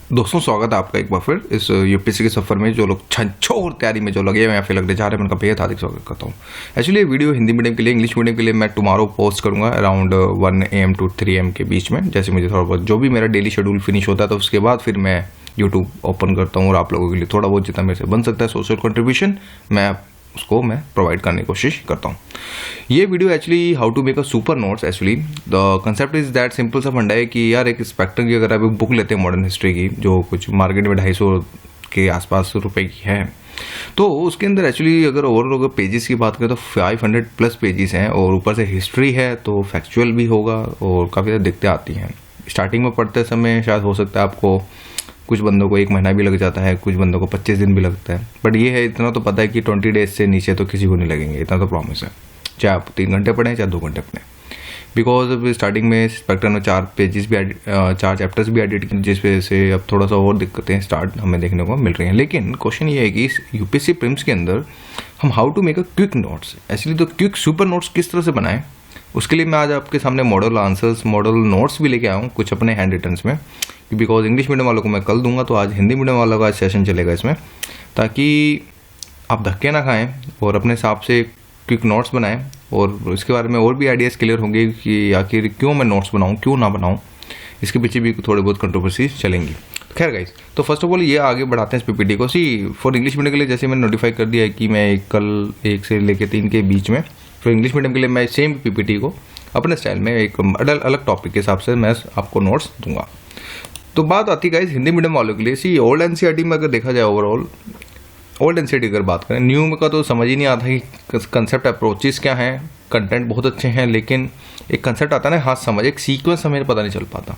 दोस्तों स्वागत है आपका एक बार फिर इस यूपीएससी के सफर में। जो लोग छंछोर तैयारी में जो लगे हुए हैं या फिर लगने जा रहे हैं, मैं उनका बेहद हार्दिक स्वागत करता हूँ। एक्चुअली ये वीडियो हिंदी मीडियम के लिए, इंग्लिश मीडियम के लिए मैं टुमारो पोस्ट करूंगा अराउंड 1 AM to 3 AM के बीच में। जैसे मुझे थोड़ा बहुत जो भी मेरा डेली शेड्यूल फिनिश होता है, तो उसके बाद फिर मैं यूट्यूब ओपन करता हूँ और आप लोगों के लिए थोड़ा बहुत जितना मेरे से बन सकता है सोशल कंट्रीब्यूशन उसको मैं प्रोवाइड करने की कोशिश करता हूँ। ये video actually how to make a super notes. Actually the concept is that simple सा फंडा है कि यार एक स्पेक्ट्रम की अगर आप बुक लेते हैं मॉडर्न हिस्ट्री की, जो कुछ मार्केट में 250 के आसपास रुपए की है, तो उसके अंदर एक्चुअली अगर ओवरऑल अगर पेजेस की बात करें तो 500 प्लस पेजेस हैं और ऊपर से हिस्ट्री है तो फैक्चुअल भी होगा और काफ़ी ज़्यादा दिक्कतें आती हैं। स्टार्टिंग में पढ़ते समय शायद हो सकता है आपको कुछ बंदों को 1 महीना भी लग जाता है, कुछ बंदों को 25 दिन भी लगता है, बट ये है इतना तो पता है कि 20 डेज से नीचे तो किसी को नहीं लगेंगे, इतना तो प्रॉमिस है। चाहे आप 3 घंटे पढ़ें चाहे 2 घंटे पढ़ें, बिकॉज स्टार्टिंग में स्पेक्ट्रम में 4 चैप्टर्स भी एडिट किए, जिस वजह से अब थोड़ा सा और दिक्कतें स्टार्ट हमें देखने को मिल रही हैं। लेकिन क्वेश्चन ये है कि इस यूपीएससी प्रीलिम्स के अंदर हम how to make a quick notes, actually तो क्विक सुपर नोट्स किस तरह से बनाएं, उसके लिए मैं आज आपके सामने मॉडल आंसर्स, मॉडल नोट्स भी लेके आया हूँ कुछ अपने हैंड रिटन्स में, बिकॉज इंग्लिश मीडियम वालों को मैं कल दूंगा, तो आज हिंदी मीडियम वालों का सेशन चलेगा इसमें, ताकि आप धक्के ना खाएं और अपने हिसाब से क्विक नोट्स बनाएं और इसके बारे में और भी आइडियाज़ क्लियर होंगे कि आखिर क्यों मैं नोट्स बनाऊं, क्यों ना बनाऊं, इसके पीछे भी थोड़े बहुत कंट्रोवर्सी चलेंगी। खैर गाइस, तो फर्स्ट ऑफ ऑल ये आगे बढ़ाते हैं इस पीपीटी को। फॉर इंग्लिश मीडियम के लिए जैसे मैंने नोटिफाई कर दिया है कि मैं कल 1 से लेकर 3 के बीच में, फिर इंग्लिश मीडियम के लिए मैं सेम पीपीटी को अपने स्टाइल में एक अलग टॉपिक के हिसाब से मैं आपको नोट्स दूंगा। तो बात आती है हिंदी मीडियम वालों के लिए। ओल्ड एनसीईआरटी में अगर देखा जाए, ओवरऑल ओल्ड एनसीईआरटी अगर बात करें, न्यू का तो समझ ही नहीं आता कि कंसेप्ट अप्रोचेस क्या हैं, कंटेंट बहुत अच्छे हैं, लेकिन एक कंसेप्ट आता है ना, हाथ समझ, एक सीक्वेंस हमें पता नहीं चल पाता।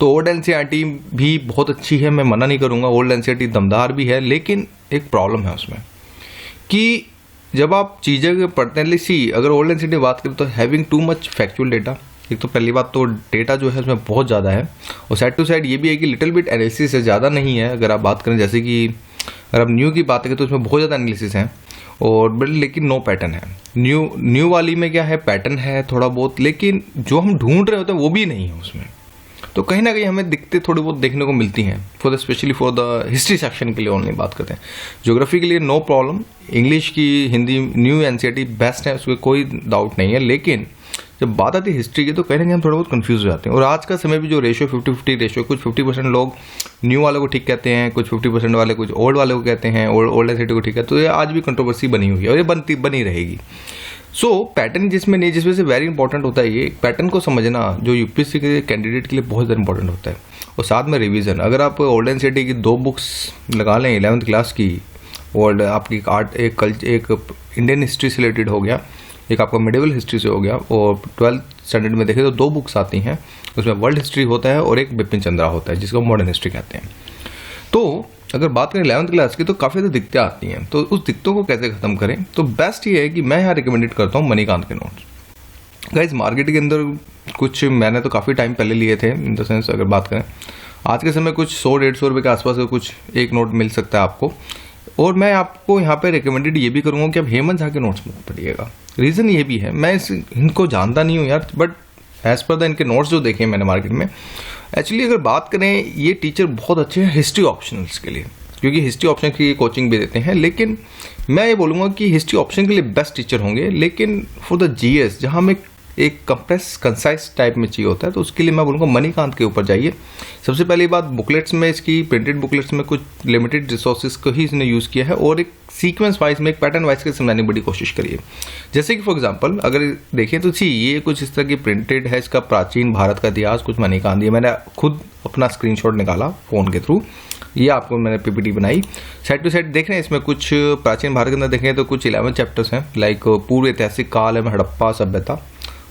तो ओल्ड एनसीईआरटी भी बहुत अच्छी है, मैं मना नहीं करूँगा, ओल्ड एनसीईआरटी दमदार भी है, लेकिन एक प्रॉब्लम है उसमें कि जब आप चीज़ें पढ़ते हैं, सी अगर ओल्ड एनसीईआरटी की बात करें तो having too much factual data, एक तो पहली बात तो डेटा जो है उसमें बहुत ज़्यादा है, और साइड टू साइड ये भी है कि लिटिल बिट एनालिसिस है, ज़्यादा नहीं है। अगर आप बात करें जैसे कि अगर आप न्यू की बात करें तो उसमें बहुत ज़्यादा एनालिसिस है और लेकिन नो पैटर्न है। न्यू वाली में क्या है, पैटर्न है थोड़ा बहुत, लेकिन जो हम ढूंढ रहे होते हैं वो भी नहीं है उसमें। तो कहीं ना कहीं हमें दिक्कतें थोड़ी बहुत देखने को मिलती हैं specially for the history section के लिए ओनली बात करते हैं। ज्योग्राफी के लिए नो प्रॉब्लम, इंग्लिश की हिंदी न्यू एनसीईआरटी बेस्ट है, उसमें कोई डाउट नहीं है। लेकिन जब बात आती है हिस्ट्री की तो कहीं ना कहीं हम थोड़ा बहुत कंफ्यूज हो जाते हैं। और आज का समय भी जो रेशियो 50-50 रेशियो, कुछ 50% लोग न्यू वाले को ठीक कहते हैं, कुछ 50% वाले कुछ ओल्ड वाले को कहते हैं, ओल्ड एनसीईआरटी को ठीक है, तो ये आज भी कंट्रोवर्सी बनी हुई है और ये बनी रहेगी। पैटर्न जिसमें नहीं, जिसमें से वेरी इंपॉर्टेंट होता है ये पैटर्न को समझना, जो यूपीएससी के कैंडिडेट के लिए बहुत ज़्यादा इंपॉर्टेंट होता है। और साथ में रिवीजन, अगर आप ओल्ड एनसीईआरटी की 2 बुक्स लगा लें 11th क्लास की, और आपकी एक इंडियन हिस्ट्री से रिलेटेड हो गया, एक आपका मिडिवल हिस्ट्री से हो गया, और 12th स्टैंडर्ड में देखें तो 2 बुक्स आती हैं, उसमें वर्ल्ड हिस्ट्री होता है और एक बिपिन चंद्रा होता है जिसको मॉडर्न हिस्ट्री कहते हैं। तो अगर बात करें 11th क्लास की तो काफ़ी ज़्यादा दिक्कतें आती हैं, तो उस दिक्कतों को कैसे खत्म करें, तो बेस्ट ये है कि मैं यहाँ रिकमेंडेड करता हूँ मणिकांत के नोट्स। गाइस मार्केट के अंदर कुछ मैंने तो काफ़ी टाइम पहले लिए थे, इन द सेंस अगर बात करें आज के समय कुछ 100-150 रुपये के आसपास कुछ एक नोट मिल सकता है आपको। और मैं आपको यहाँ पे रिकमेंडेड ये भी करूँगा कि आप हेमंत झा के नोट्स मत पढ़िएगा। रीज़न ये भी है, मैं इनको जानता नहीं हूँ यार, बट एज पर द इनके नोट्स जो देखे मैंने मार्केट में, एक्चुअली अगर बात करें ये टीचर बहुत अच्छे हैं हिस्ट्री ऑप्शनल्स के लिए, क्योंकि हिस्ट्री ऑप्शन की कोचिंग भी देते हैं। लेकिन मैं ये बोलूँगा कि हिस्ट्री ऑप्शन के लिए बेस्ट टीचर होंगे, लेकिन फॉर द जीएस जहाँ हमें एक कंप्रेस कंसाइज टाइप में चाहिए होता है, तो उसके लिए मैं बोलूँगा मणिकांत के ऊपर जाइए। सबसे पहली बात, बुकलेट्स में इसकी प्रिंटेड बुकलेट्स में कुछ लिमिटेड रिसोर्सेज को ही इसने यूज़ किया है और एक सीक्वेंस वाइज में एक पैटर्न वाइज के समझाने की बड़ी कोशिश करिए। जैसे कि फॉर एग्जांपल अगर देखें तो ये कुछ इस तरह की प्रिंटेड है, इसका प्राचीन भारत का इतिहास कुछ मणिकांत, ये मैंने खुद अपना स्क्रीनशॉट निकाला फ़ोन के थ्रू, ये आपको मैंने पीपीटी बनाई। साइड टू साइड देख रहे हैं, इसमें कुछ प्राचीन भारत के अंदर देखें तो कुछ 11 चैप्टर्स हैं, लाइक पूर्व ऐतिहासिक काल में हड़प्पा सभ्यता,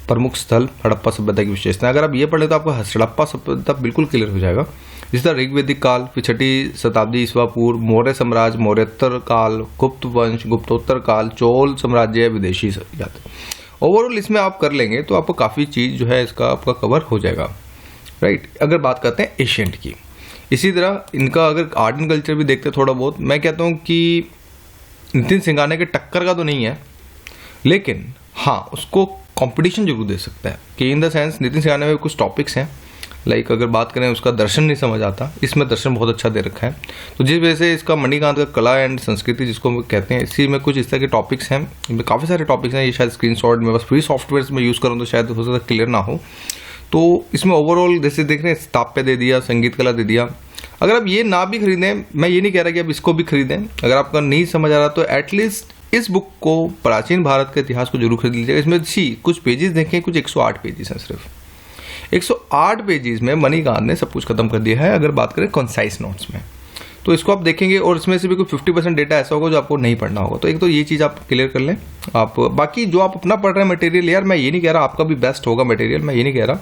प्रमुख स्थल हड़प्पा सभ्यता की विशेषता। अगर आप ये पढ़े तो आपको हड़प्पा सभ्यता बिल्कुल क्लियर हो जाएगा। इसी तरह ऋग्वेदिक काल, फिर 6वीं शताब्दी ईस्वा पूर्व, मौर्य साम्राज्य, मौर्योत्तर काल, गुप्त वंश, गुप्तोत्तर काल, चोल साम्राज्य, विदेशी यात्रा। ओवरऑल इसमें आप कर लेंगे तो आपको काफ़ी चीज़ जो है इसका आपका कवर हो जाएगा, राइट। अगर बात करते हैं एशियंट की, इसी तरह इनका अगर आर्ट एंड कल्चर भी देखते हैं थोड़ा बहुत, मैं कहता हूँ कि नितिन सिंघानिया के टक्कर का तो नहीं है, लेकिन हाँ उसको कंपटीशन जरूर दे सकता है, कि in the sense Nitin Singhania में कुछ टॉपिक्स हैं लाइक अगर बात करें उसका दर्शन नहीं समझ आता, इसमें दर्शन बहुत अच्छा दे रखा है। तो जिस वजह से इसका मणिकांत का कला एंड संस्कृति जिसको हम कहते हैं, इसी में कुछ इस तरह के टॉपिक्स हैं, इनमें काफ़ी सारे टॉपिक्स हैं। ये शायद स्क्रीनशॉट में बस फ्री सॉफ्टवेयर में यूज़ करूँ तो शायद हो सकता है क्लियर ना हो। तो इसमें ओवरऑल जैसे देख रहे हैं स्थाप्य दे दिया, संगीत कला दे दिया। अगर आप ये ना भी खरीदें, मैं ये नहीं कह रहा कि आप इसको भी खरीदें, अगर आपका नहीं समझ आ रहा तो एटलीस्ट इस बुक को, प्राचीन भारत के इतिहास को जरूर खरीद लीजिएगा। इसमें कुछ पेजेस देखें, कुछ 108 पेजेस हैं। सिर्फ 108 पेजेस में मणिकांत ने सब कुछ खत्म कर दिया है, अगर बात करें कंसाइज नोट्स में। तो इसको आप देखेंगे और इसमें से भी कोई 50% डेटा ऐसा होगा जो आपको नहीं पढ़ना होगा। तो एक तो ये चीज़ आप क्लियर कर लें। आप बाकी जो आप अपना पढ़ रहे हैं मटेरियल, यार मैं ये नहीं कह रहा आपका भी बेस्ट होगा मटेरियल, मैं ये नहीं कह रहा।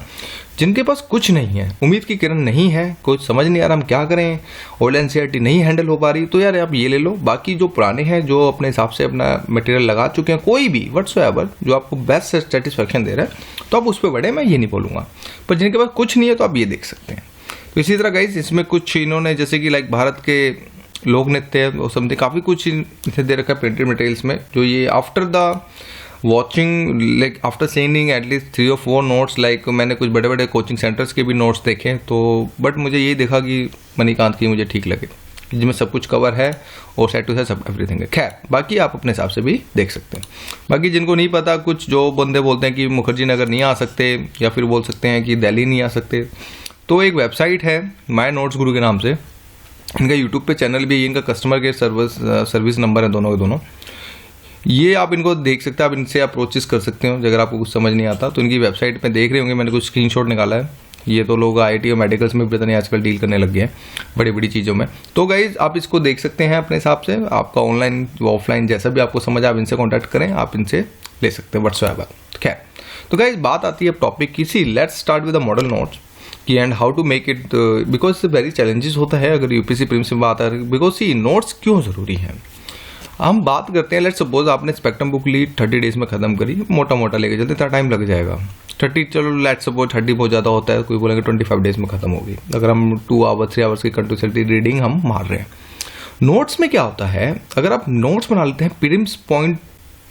जिनके पास कुछ नहीं है, उम्मीद की किरण नहीं है, कुछ समझ नहीं आ रहा हम क्या करें, ओल्ड एनसीईआरटी नहीं हैंडल हो पा रही, तो यार आप ये ले लो। बाकी जो पुराने हैं, जो अपने हिसाब से अपना मटेरियल लगा चुके हैं, कोई भी व्हाट्सोएवर जो आपको बेस्ट सेटिस्फेक्शन दे रहा है, तो आप उस पर बढ़े, मैं ये नहीं बोलूँगा। पर जिनके पास कुछ नहीं है तो आप ये देख सकते हैं। तो इसी तरह गाइस इसमें कुछ इन्होंने जैसे कि लाइक भारत के लोक नृत्य और समथिंग काफ़ी कुछ इसे दे रखा है प्रिंटेड मटेरियल्स में, जो ये after the watching like after seeing at least 3 or 4 notes, like मैंने कुछ बड़े बड़े कोचिंग सेंटर्स के भी नोट्स देखे, तो बट मुझे ये देखा कि मणिकांत की मुझे ठीक लगे, जिसमें सब कुछ कवर है और सेट टू सेट सब एवरीथिंग है। खैर बाकी आप अपने हिसाब से भी देख सकते हैं। बाकी जिनको नहीं पता, कुछ जो बंदे बोलते हैं कि मुखर्जी नगर नहीं आ सकते, या फिर बोल सकते हैं कि दिल्ली नहीं आ सकते, तो एक वेबसाइट है माय नोट्स गुरु के नाम से, इनका यूट्यूब पे चैनल भी है, इनका कस्टमर केयर सर्विस नंबर है दोनों के दोनों। ये आप इनको देख सकते हैं, आप इनसे अप्रोचेस कर सकते हो अगर आपको कुछ समझ नहीं आता। तो इनकी वेबसाइट पे देख रहे होंगे, मैंने कुछ स्क्रीनशॉट निकाला है। ये तो लोग आईटी और मेडिकल्स में भी पता नहीं आजकल डील करने लग गए हैं बड़ी बड़ी चीज़ों में। तो गाइज आप इसको देख सकते हैं अपने हिसाब से, आपका ऑनलाइन ऑफलाइन जैसा भी आपको समझ, आप इनसे कॉन्टैक्ट करें, आप इनसे ले सकते हैं व्हाट्सएप। खैर तो गाइज बात आती है अब टॉपिक की। See let's start with the model notes कि and how to make it, because very challenges होता है अगर यूपीएससी प्रीलिम्स में बात आ रही है। बिकॉज सी नोट्स क्यों ज़रूरी है, हम बात करते हैं, लेट्स सपोज आपने स्पेक्ट्रम बुक ली, 30 डेज में खत्म करी, मोटा मोटा लेके चलते, इतना टाइम लग जाएगा 30, चलो लेट्स सपोज 30 बहुत ज़्यादा होता है, कोई बोलेंगे 25 डेज में खत्म होगी, अगर हम 2 आवर्स 3 आवर्स की कंटिन्यूअसली रीडिंग हम मार रहे हैं। नोट्स में क्या होता है, अगर आप नोट्स बना लेते हैं प्रीलिम्स पॉइंट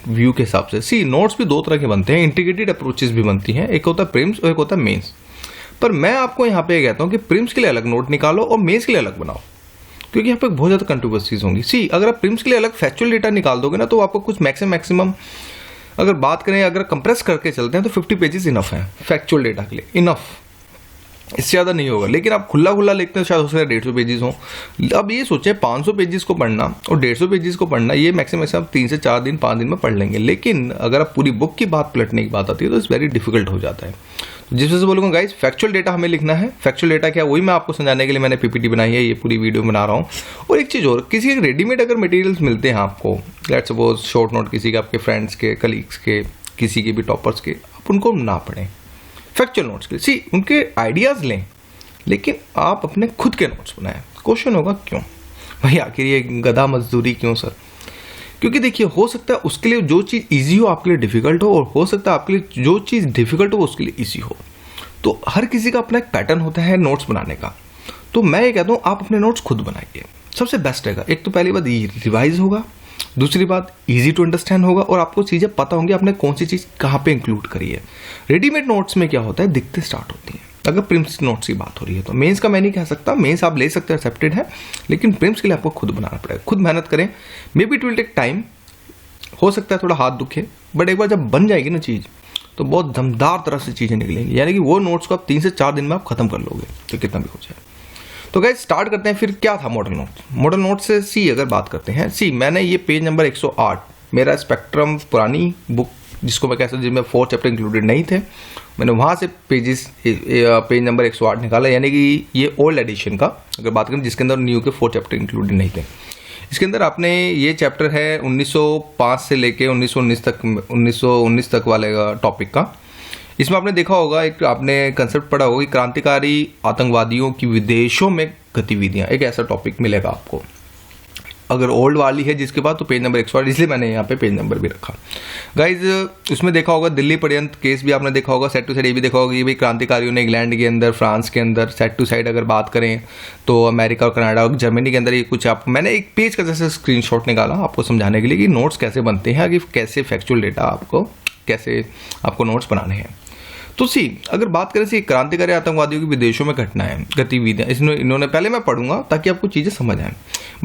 व्यू के हिसाब से, सी नोट्स भी 2 तरह के बनते हैं, इंटीग्रेटेड अप्रोचेस भी बनती हैं, एक होता है प्रीलिम्स और एक होता है मेंस। पर मैं आपको यहाँ पे कहता हूँ कि प्रीलिम्स के लिए अलग नोट निकालो और मेंस के लिए अलग बनाओ, क्योंकि यहाँ पे बहुत ज़्यादा कंट्रोवर्सीज होंगी। सी अगर आप प्रीलिम्स के लिए अलग फैक्चुअल डेटा निकाल दोगे ना, तो आपको कुछ मैक्सिमम अगर बात करें, अगर कंप्रेस करके चलते हैं तो 50 पेजेस इनफ है फैक्चुअल डेटा के लिए, इनफ, इससे ज़्यादा नहीं होगा। लेकिन आप खुला लिखते हैं शायद हो सकता है 150 पेजेस हों। अब ये सोचें 500 पेजेस को पढ़ना और 150 पेजेस को पढ़ना, ये मैक्सिमम आप 3 से 4 दिन 5 दिन में पढ़ लेंगे। लेकिन अगर आप पूरी बुक की बात पलटने की बात आती है तो इट्स वेरी डिफिकल्ट हो जाता है। तो जिस वजह से बोलूँगा गाइस, फैक्चुअल डेटा हमें लिखना है। फैक्चुअल डेटा क्या, वही मैं आपको समझाने के लिए मैंने पीपीटी बनाई है, ये पूरी वीडियो बना रहा हूँ। और एक चीज़ और, किसी रेडीमेड अगर मटेरियल्स मिलते हैं आपको, लेट्स सपोज शॉर्ट नोट किसी के, आपके फ्रेंड्स के, कलीग्स के, किसी के भी टॉपर्स के, आप उनको ना पढ़ें फैक्चुअल नोट्स के। सी उनके आइडियाज़ लें, लेकिन आप अपने खुद के नोट्स बनाएं। क्वेश्चन होगा क्यों भाई, आखिर ये गधा मजदूरी क्यों सर? क्योंकि देखिए, हो सकता है उसके लिए जो चीज़ इजी हो आपके लिए डिफिकल्ट हो, और हो सकता है आपके लिए जो चीज़ डिफिकल्ट हो उसके लिए इजी हो। तो हर किसी का अपना एक पैटर्न होता है नोट्स बनाने का। तो मैं ये कहता हूँ आप अपने नोट्स खुद बनाइए, सबसे बेस्ट रहेगा। एक तो पहली बात ये रिवाइज होगा, दूसरी बात इजी टू अंडरस्टैंड होगा, और आपको चीज़ें पता होंगी आपने कौन सी चीज़ कहाँ पे इंक्लूड करी है। रेडीमेड नोट्स में क्या होता है, दिखते स्टार्ट होती हैं। अगर प्रीलिम्स नोट्स की बात हो रही है तो मेंस का मैं नहीं कह सकता, मेंस आप ले सकते हैं, एक्सेप्टेड है, लेकिन प्रीलिम्स के लिए आपको खुद बनाना पड़ेगा। खुद मेहनत करें, maybe it will take time, हो सकता है थोड़ा हाथ दुखे, बट एक बार जब बन जाएगी ना चीज़, तो बहुत दमदार तरह से चीज़ें निकलेंगी। यानी कि वो नोट्स को आप 3 से 4 दिन में आप खत्म कर लोगे, तो कितना भी हो जाए। तो गाइस स्टार्ट करते हैं। फिर क्या था मॉडल नोट्स? मॉडल नोट्स से सी अगर बात करते हैं, सी मैंने ये पेज नंबर 108, मेरा स्पेक्ट्रम पुरानी बुक जिसको मैं कह सकता हूँ जिसमें 4 चैप्टर इंक्लूडेड नहीं थे, मैंने वहाँ से पेज नंबर 108 निकाला, यानी कि ये ओल्ड एडिशन का अगर बात करें, जिसके अंदर न्यू के 4 चैप्टर इंक्लूडेड नहीं थे। इसके अंदर आपने ये चैप्टर है 1905 से लेके 1919 तक वाले टॉपिक का। इसमें आपने देखा होगा, एक आपने कंसेप्ट पढ़ा होगा कि क्रांतिकारी आतंकवादियों की विदेशों में गतिविधियां, एक ऐसा टॉपिक मिलेगा आपको। अगर ओल्ड वाली है जिसके बाद, तो पेज नंबर 108, इसलिए मैंने यहाँ पे पेज नंबर भी रखा। गाइज उसमें देखा होगा दिल्ली पर्यंत केस भी आपने देखा होगा, साइड टू साइड ये भी देखा होगा कि भाई क्रांतिकारियों ने इंग्लैंड के अंदर, फ्रांस के अंदर, साइड टू साइड अगर बात करें तो अमेरिका और कनाडा और जर्मनी के अंदर, ये कुछ आप, मैंने एक पेज का जैसे स्क्रीनशॉट निकाला आपको समझाने के लिए कि नोट्स कैसे बनते हैं, कि कैसे फैक्चुअल डेटा आपको, कैसे आपको नोट्स बनाने हैं। तो सी अगर बात करें सी क्रांतिकारी आतंकवादियों की विदेशों में घटनाएं गतिविधियां इसमें इन्होंने पहले मैं पढ़ूंगा ताकि आपको चीजें समझ आए।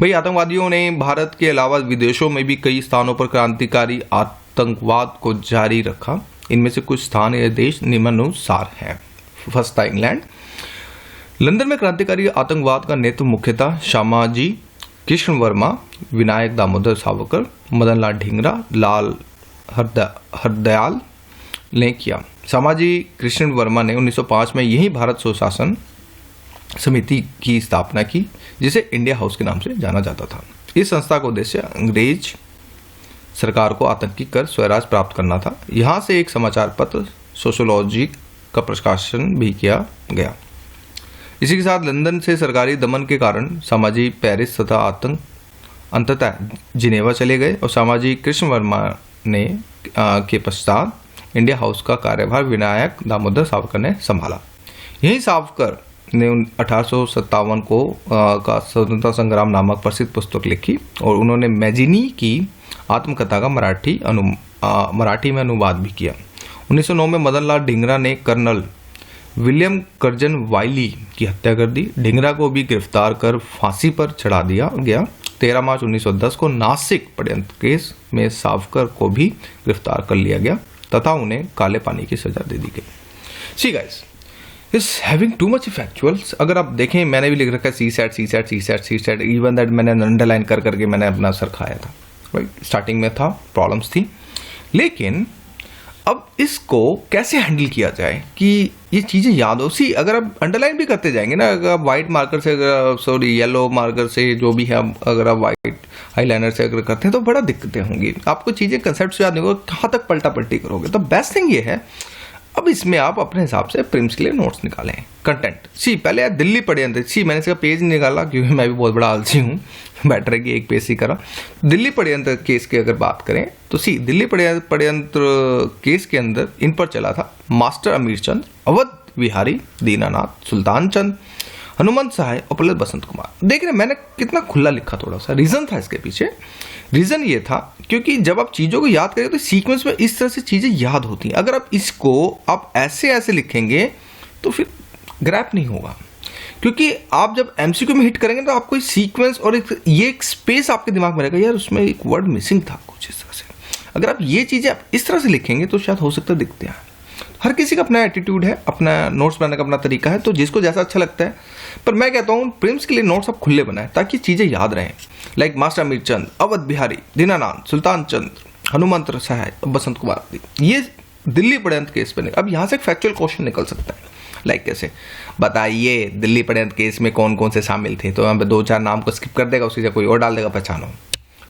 भाई आतंकवादियों ने भारत के अलावा विदेशों में भी कई स्थानों पर क्रांतिकारी आतंकवाद को जारी रखा। इनमें से कुछ स्थान या देश निम्नानुसार हैं। फर्स्ट था इंग्लैंड। लंदन में क्रांतिकारी आतंकवाद का नेतृत्व मुख्यतः श्यामाजी कृष्ण वर्मा, विनायक दामोदर सावरकर, मदन लाल ढींगरा, लाल हरदयाल ने किया। श्यामाजी कृष्ण वर्मा ने 1905 में यही भारत सुशासन समिति की स्थापना की, जिसे इंडिया हाउस के नाम से जाना जाता था। इस संस्था का उद्देश्य अंग्रेज सरकार को आतंकी कर स्वराज प्राप्त करना था। यहाँ से एक समाचार पत्र सोशोलॉजी का प्रकाशन भी किया गया। इसी के साथ लंदन से सरकारी दमन के कारण श्यामाजी पेरिस तथा अंततः जिनेवा चले गए और श्यामाजी कृष्ण वर्मा ने के पश्चात इंडिया हाउस का कार्यभार विनायक दामोदर सावरकर ने संभाला। यही सावरकर ने 1857 को का स्वतंत्रता संग्राम नामक प्रसिद्ध पुस्तक लिखी और उन्होंने मैजिनी की आत्मकथा का मराठी में अनुवाद भी किया। 1909 में मदन लाल ढींगरा ने कर्नल विलियम कर्जन वाइली की हत्या कर दी। ढींगरा को भी गिरफ्तार कर फांसी पर चढ़ा दिया गया। 13 मार्च 1910 को नासिक षड्यंत्र केस में सावरकर को भी गिरफ्तार कर लिया गया तथा उन्हें काले पानी की सजा दे दी गई। See guys is having too much factuals. अगर आप देखें मैंने भी लिख रखा है सी सेट इवन दैट मैंने अंडरलाइन कर करके मैंने अपना सर खाया था। राइट स्टार्टिंग में था प्रॉब्लम्स थी, लेकिन अब इसको कैसे हैंडल किया जाए कि ये चीज़ें याद हो। सी अगर आप अंडरलाइन भी करते जाएंगे ना, अगर आप वाइट मार्कर से येलो मार्कर से जो भी है, अगर आप वाइट आईलाइनर से अगर करते हैं तो बड़ा दिक्कतें होंगी, आपको चीज़ें कंसेप्ट याद नहीं होगा, कहाँ तक पलटा पलटी करोगे। तो बेस्ट थिंग ये है अब इसमें आप अपने हिसाब से प्रिम्स के लिए नोट्स निकालें। कंटेंट सी पहले यार दिल्ली षड्यंत्र, सी मैंने इसका पेज नहीं निकाला क्योंकि मैं भी बहुत बड़ा आलसी हूँ, बेटर है कि एक पेज ही करा। दिल्ली षड्यंत्र केस की अगर बात करें तो सी दिल्ली षड्यंत्र केस के अंदर इन पर चला था मास्टर अमीर चंद, अवध बिहारी, दीनानाथ, सुल्तान चंद, हनुमंत सहाय और प्रहलाद बसंत कुमार। देख रहे मैंने कितना खुला लिखा, थोड़ा सा रीजन था इसके पीछे। रीजन ये था क्योंकि जब आप चीजों को याद करें तो सीक्वेंस में इस तरह से चीजें याद होती हैं। अगर आप इसको आप ऐसे लिखेंगे तो फिर ग्रैप नहीं होगा, क्योंकि आप जब एमसीक्यू में हिट करेंगे तो आपको सीक्वेंस और ये एक स्पेस आपके दिमाग में रहेगा, यार उसमें एक वर्ड मिसिंग था कुछ इस तरह से। अगर आप ये चीजें आप इस तरह से लिखेंगे तो शायद हो सकता है दिखते हैं। हर किसी का अपना एटीट्यूड है, अपना नोट्स बनाने का अपना तरीका है, तो जिसको जैसा अच्छा लगता है। पर मैं कहता हूँ प्रिम्स के लिए नोट्स आप खुले बनाएं ताकि चीजें याद रहें। लाइक मास्टर अमीर चंद, अवध बिहारी, दीनानाथ, सुल्तान चंद, हनुमंत सहाय, बसंत कुमार, ये दिल्ली षड्यंत्र केस पे। अब यहाँ से एक फैक्चुअल क्वेश्चन निकल सकता है, लाइक कैसे बताइए दिल्ली षड्यंत्र केस में कौन कौन से शामिल थे, तो यहाँ पे 2-4 नाम को स्किप कर देगा, उसकी जगह कोई और डाल देगा पहचानो।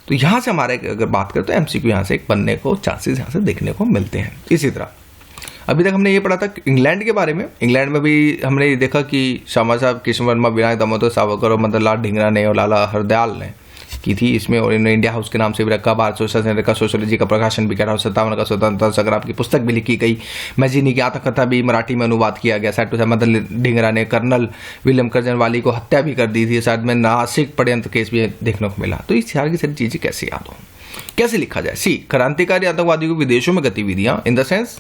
तो यहाँ से हमारे अगर बात करें तो एमसीक्यू यहाँ से एक बनने को चांसेस यहाँ से देखने को मिलते हैं। इसी तरह अभी तक हमने ये पढ़ा था इंग्लैंड के बारे में। इंग्लैंड में भी हमने ये देखा कि श्यामा साहब कृष्ण वर्मा, विनायक दामोदर सावरकर और मदन लाल ढींगरा ने और लाला हरदयाल ने की थी इसमें, और इन्होंने इंडिया हाउस के नाम से भी रखा। भारत सुशासन का सोशोलॉजी का प्रकाशन भी करा। 57 का स्वतंत्रता संग्राम की पुस्तक भी लिखी गई। मैजिनी की आत्मकथा भी मराठी में अनुवाद किया गया। साथ ही मदन ढींगरा ने कर्नल विलियम कर्जन वाली को हत्या भी कर दी थी। साथ में नासिक षड्यंत्र केस भी देखने को मिला। तो इस सारी की सारी चीजें कैसे याद हो, कैसे लिखा जाए। सी क्रांतिकारी आतंकवादियों को विदेशों में गतिविधियां इन द सेंस,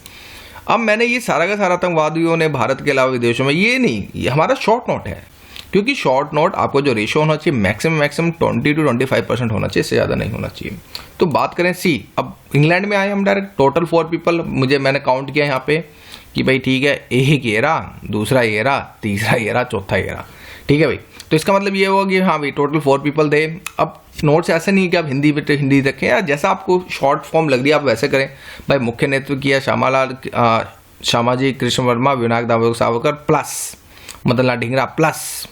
अब मैंने ये सारा का सारा आतंकवादियों ने भारत के अलावा विदेशों में, ये नहीं, ये हमारा शॉर्ट नोट है। क्योंकि शॉर्ट नोट आपको जो रेशियो होना चाहिए मैक्सिमम 20 to 25% होना चाहिए, इससे ज़्यादा नहीं होना चाहिए। तो बात करें सी, अब इंग्लैंड में आए हम डायरेक्ट, टोटल 4 पीपल, मैंने काउंट किया यहाँ पे कि भाई ठीक है, एक एरा, दूसरा एरा, तीसरा एरा, चौथा एरा, ठीक है भाई। तो इसका मतलब ये होगा कि हाँ भाई टोटल 4 पीपल थे। अब नोट्स ऐसे नहीं कि आप हिंदी रखें, या जैसा आपको शॉर्ट फॉर्म लग रही है आप वैसे करें। भाई मुख्य नेतृत्व किया श्यामाजी कृष्ण वर्मा, विनायक दामोदर सावरकर प्लस मदन लाल ढींगरा प्लस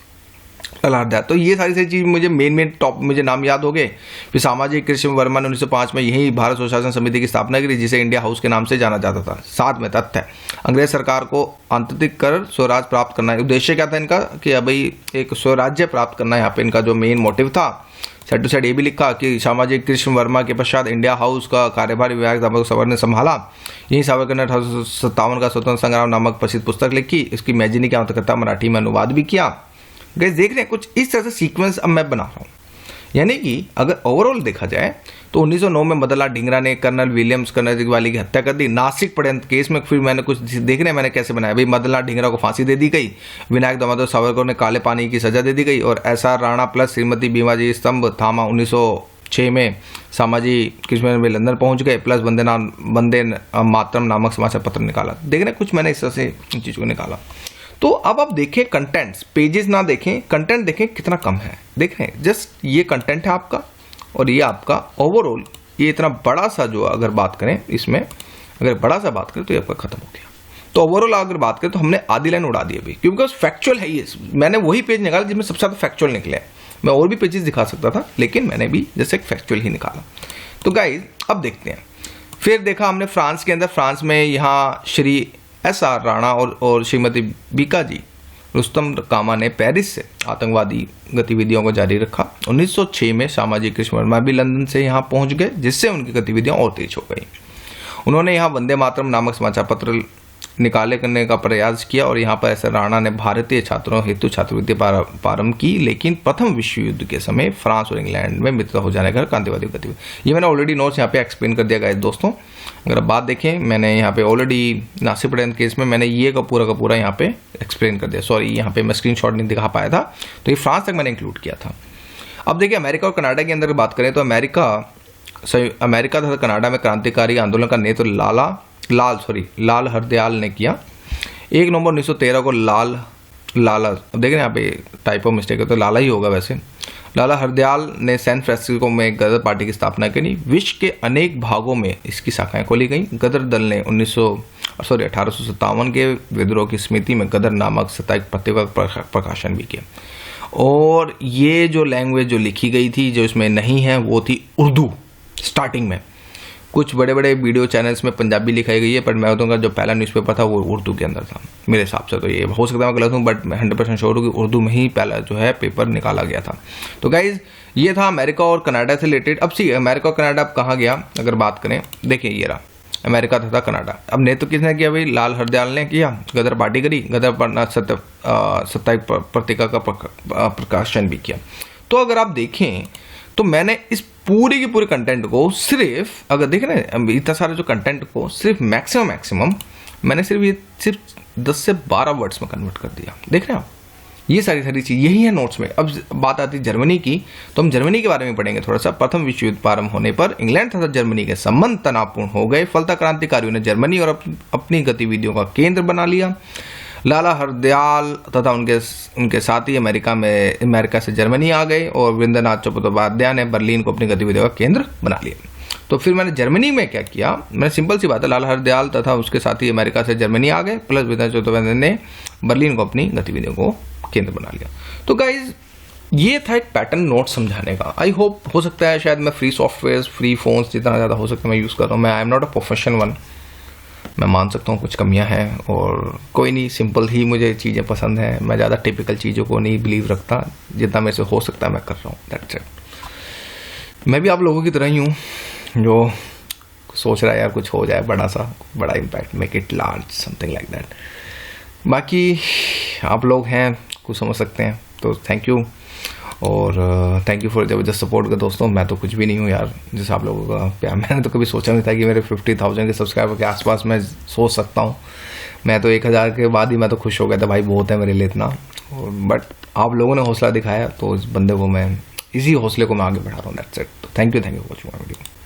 प्रहलाद। तो ये सारी चीज मुझे मेन टॉप मुझे नाम याद हो गए। फिर श्यामाजी कृष्ण वर्मा ने 1905 में यही भारत सुशासन समिति की स्थापना करी, जिसे इंडिया हाउस के नाम से जाना जाता था। साथ में तथ्य है अंग्रेज सरकार को आंतरिक कर स्वराज प्राप्त करना है। उद्देश्य क्या था इनका कि भाई एक स्वराज्य प्राप्त करना है, यहाँ पे इनका जो मेन मोटिव था। साइड टू साइड ये भी लिखा कि श्यामाजी कृष्ण वर्मा के पश्चात इंडिया हाउस का कार्यभार विनायक दामोदर सावरकर ने संभाला। यही सावरकर ने 1857 का स्वतंत्र संग्राम नामक प्रसिद्ध पुस्तक लिखी। इसकी मैजिनी की आत्मकथा मराठी में अनुवाद भी किया। गाइस देख रहे हैं कुछ इस तरह से सीक्वेंस अब मैं बना रहा हूँ। यानी कि अगर ओवरऑल देखा जाए तो 1909 में मदन लाल ढींगरा ने कर्नल विलियम्स कर्नल वाली की हत्या कर दी। नासिक प्रणत केस में फिर मैंने कुछ देखने मैंने कैसे बनाया भाई, मदन लाल ढींगरा को फांसी दे दी गई, विनायक दामोदर सावरकर ने काले पानी की सजा दे दी गई, और SR राणा प्लस श्रीमती भीमाजी स्तंभ थामा 1906 में सामाजी कृष्ण में लंदन पहुंच गए, प्लस वंदे मातरम नामक समाचार पत्र निकाला। देखने कुछ मैंने इस तरह से इन चीज़ों को निकाला। तो अब आप देखें कंटेंट्स, पेजेस ना देखें, कंटेंट देखें कितना कम है। देख रहे हैं, जस्ट ये कंटेंट है आपका और ये आपका ओवरऑल, ये इतना बड़ा सा जो अगर बात करें इसमें, अगर बड़ा सा बात करें तो ये आपका खत्म हो गया। तो ओवरऑल अगर बात करें तो हमने आधी लाइन उड़ा दी अभी, क्योंकि फैक्चुअल है ये। मैंने वही पेज निकाला जिसमें सबसे ज्यादा फैक्चुअल निकले। मैं और भी पेजेस दिखा सकता था, लेकिन मैंने भी जैसे एक फैक्चुअल ही निकाला। तो गाइज अब देखते हैं, फिर देखा हमने फ्रांस के अंदर, फ्रांस में यहाँ श्री SR राणा और श्रीमती बीकाजी रुस्तम कामा ने पेरिस से आतंकवादी गतिविधियों को जारी रखा। 1906 में सामाजिक कृष्ण वर्मा भी लंदन से यहाँ पहुंच गए, जिससे उनकी गतिविधियां और तेज हो गई। उन्होंने यहाँ वंदे मातरम नामक समाचार पत्र निकाले करने का प्रयास किया, और यहाँ पर SR राणा ने भारतीय छात्रों हेतु छात्रवृत्ति प्रारंभ की, लेकिन प्रथम विश्व युद्ध के समय फ्रांस और इंग्लैंड में मित्र हो जाने का क्रांतिवादी गतिविधि। ये मैंने ऑलरेडी नोट्स यहाँ पे एक्सप्लेन कर दिया गया है दोस्तों। अगर आप बात देखें, मैंने यहाँ पे ऑलरेडी नासिक प्रणत केस में मैंने ये का पूरा यहाँ पे एक्सप्लेन कर दिया। सॉरी, यहाँ पे मैं स्क्रीनशॉट नहीं दिखा पाया था, तो ये फ्रांस तक मैंने इंक्लूड किया था। अब देखिए अमेरिका और कनाडा के अंदर बात करें तो अमेरिका तथा कनाडा में क्रांतिकारी आंदोलन का नेतृत्व लाल हरदयाल ने किया। 1 नवंबर 1913 को लाला, अब देख रहे हैं यहाँ पे टाइपो मिस्टेक है तो लाला ही होगा वैसे, लाला हरदयाल ने सैन फ्रांसिस्को में गदर पार्टी की स्थापना करी। विश्व के अनेक भागों में इसकी शाखाएं खोली गई। गदर दल ने 1857 के विद्रोह की स्मृति में गदर नामक साप्ताहिक पत्रिका का प्रकाशन भी किया। और ये जो लैंग्वेज जो लिखी गई थी, जो इसमें नहीं है, वो थी उर्दू। स्टार्टिंग में कुछ बड़े बड़े वीडियो चैनल्स में पंजाबी लिखाई गई है, पर मैं बताऊंगा जो पहला न्यूज़पेपर था वो उर्दू के अंदर था मेरे हिसाब से। तो ये हो सकता है मैं गलत हूँ, बट मैं 100% श्योर हूँ कि उर्दू में ही पहला जो है पेपर निकाला गया था। तो गाइज ये था अमेरिका और कनाडा से रिलेटेड। अब सी अमेरिका और कनाडा अब कहाँ गया अगर बात करें, देखिए ये रहा अमेरिका तथा कनाडा। अब नेतृत्व किसने किया भाई? लाल हरदयाल ने किया, गदर पार्टी करी, गदर साप्ताहिक पत्रिका का प्रकाशन भी किया। तो अगर आप देखें तो मैंने इस पूरे के पूरे कंटेंट को सिर्फ, अगर देखें ना इतना सारे जो कंटेंट को सिर्फ मैक्सिमम मैंने सिर्फ 10 से 12 वर्ड्स में कन्वर्ट कर दिया। देख रहे हैं आप, ये सारी चीज यही है नोट्स में। अब बात आती है जर्मनी की, तो हम जर्मनी के बारे में पढ़ेंगे थोड़ा सा। प्रथम विश्व युद्ध प्रारंभ होने पर इंग्लैंड तथा जर्मनी के संबंध तनावपूर्ण हो गए। फलतः क्रांतिकारियों ने जर्मनी और अपनी गतिविधियों का केंद्र बना लिया। लाला हरदयाल तथा उनके साथी अमेरिका से जर्मनी आ गए, और वीरेंद्रनाथ चट्टोपाध्याय ने बर्लिन को अपनी गतिविधियों का केंद्र बना लिया। तो फिर मैंने जर्मनी में क्या किया, मैंने सिंपल सी बात है, लाला हरदयाल तथा उसके साथी अमेरिका से जर्मनी आ गए, प्लस वीरेंद्रनाथ चट्टोपाध्याय ने बर्लिन को अपनी गतिविधियों को केंद्र बना लिया। तो गाइज ये था एक पैटर्न नोट समझाने का। आई होप, हो सकता है शायद मैं फ्री सॉफ्टवेयर, फ्री फोन्स जितना ज़्यादा हो सकता है मैं यूज़ कर रहा हूँ। मैं I am not a professional one, मैं मान सकता हूँ कुछ कमियां हैं, और कोई नहीं, सिंपल ही मुझे चीज़ें पसंद हैं। मैं ज़्यादा टिपिकल चीज़ों को नहीं बिलीव रखता, जितना मेरे से हो सकता है मैं कर रहा हूँ, दैट्स इट। मैं भी आप लोगों की तरह ही हूँ जो सोच रहा है यार कुछ हो जाए बड़ा impact, make it large, something like that. बाकी आप लोग हैं, कुछ समझ सकते हैं, तो थैंक यू, और थैंक यू फॉर जबरदस्त सपोर्ट का दोस्तों। मैं तो कुछ भी नहीं हूँ यार, जैसे आप लोगों का प्यार, मैंने तो कभी सोचा नहीं था कि मेरे 50,000 के सब्सक्राइबर के आसपास मैं सोच सकता हूँ। मैं तो 1000 के बाद ही मैं तो खुश हो गया था, भाई बहुत है मेरे लिए इतना। बट आप लोगों ने हौसला दिखाया, तो इस बंदे को मैं, इसी हौसले को मैं आगे बढ़ा रहा हूँ, दैट्स इट। तो thank you for watching my video.